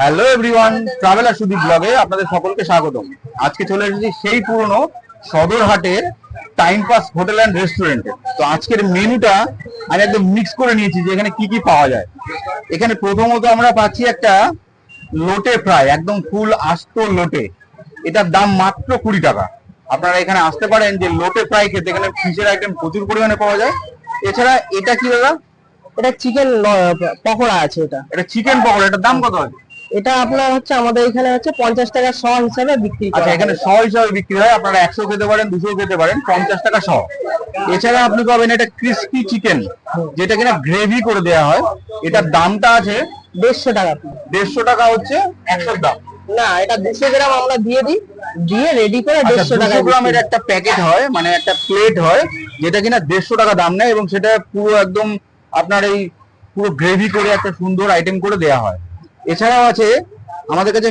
Hello everyone, traveller Sudip ব্লগে আপনাদের সকলকে স্বাগতম। আজকে চলে এসেছি সেই পুরনো সদরহাটের টাইম পাস হোটেল অ্যান্ড রেস্টুরেন্টে। তো আজকের মেনুটা আমি একদম মিক্স করে নিয়েছি যে এখানে কি কি পাওয়া যায়। এখানে প্রথমত আমরা পাচ্ছি একটা লোটে ফ্রাই, একদম ফুল আস্ত লোটে। এটার দাম মাত্র 20 টাকা। আপনারা এখানে আসতে পারেন যে লোটে ফ্রাই খেতে। এখানে ফিশের আইটেম প্রচুর পরিমাণে পাওয়া যায়। এছাড়া এটা কি দাদা? এটা চিকেন পকোড়া আছে। এটা চিকেন পকোড়া, এটার দাম কত আছে? এটা আপনার হচ্ছে আমাদের এখানে হচ্ছে 50 টাকা শ হিসাবে বিক্রি করা আচ্ছা, হয়। এখানে 100 হিসাবে বিক্রি হয়। আপনারা 100 খেতে পারেন, 200 খেতে পারেন, 50 টাকা 100। এছাড়া আপনি পাবেন এটা ক্রিস্পি চিকেন, যেটা কিনা গ্রেভি করে দেওয়া হয়। এটার দামটা আছে 150 টাকা। 150 টাকা হচ্ছে 100 দাম। না, এটা 200 গ্রাম আমরা দিয়ে দিই, দিয়ে রেডি করে 150 টাকা। 200 গ্রামের একটা প্যাকেট হয়, মানে একটা প্লেট হয়, যেটা কিনা 150 টাকা দাম নেয়, এবং সেটা পুরো একদম আপনার এই পুরো গ্রেভি করে একটা সুন্দর আইটেম করে দেওয়া হয়। এছাড়াও আছে আমাদের কাছে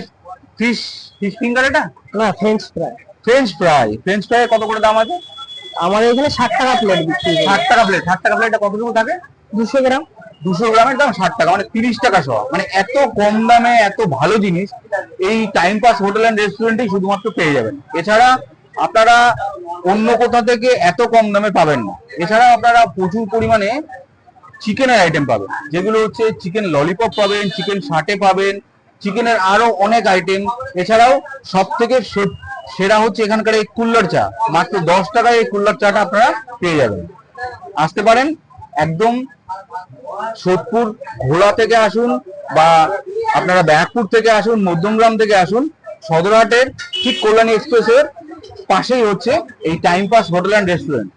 ফিশ ফিশ ফিঙ্গার। এটা না, ফ্রেঞ্চ ফ্রাই। ফ্রেঞ্চ ফ্রাই কত করে দাম আছে? আমাদের এখানে 60 টাকা প্লেট বিক্রি হয়। 60 টাকা প্লেট। 60 টাকা প্লেটটা কতটুকু থাকে? 200 গ্রাম। 200 গ্রামের দাম 60 টাকা, মানে 30 টাকা সহ। মানে এত কম দামে এত ভালো জিনিস এই টাইম পাস হোটেল অ্যান্ড রেস্টুরেন্টেই শুধুমাত্র পেয়ে যাবেন। এছাড়া আপনারা অন্য কোথা থেকে এত কম দামে পাবেন না। এছাড়া আপনারা প্রচুর পরিমাণে চিকেনের আইটেম পাবেন, যেগুলো হচ্ছে চিকেন ললিপপ পাবেন, চিকেন সাটে পাবেন, চিকেনের আরো অনেক আইটেম। এছাড়াও সব থেকে সেরা হচ্ছে এখানকার এই কুল্লার চা। মাত্র 10 টাকায় এই কুল্লার চাটা আপনারা পেয়ে যাবেন। আসতে পারেন একদম সোদপুর ঘোড়া থেকে আসুন, বা আপনারা ব্যারাকপুর থেকে আসুন, মধ্যমগ্রাম থেকে আসুন, সদরহাটের ঠিক কল্যাণী এক্সপ্রেসের পাশেই হচ্ছে এই time pass hotel and restaurant.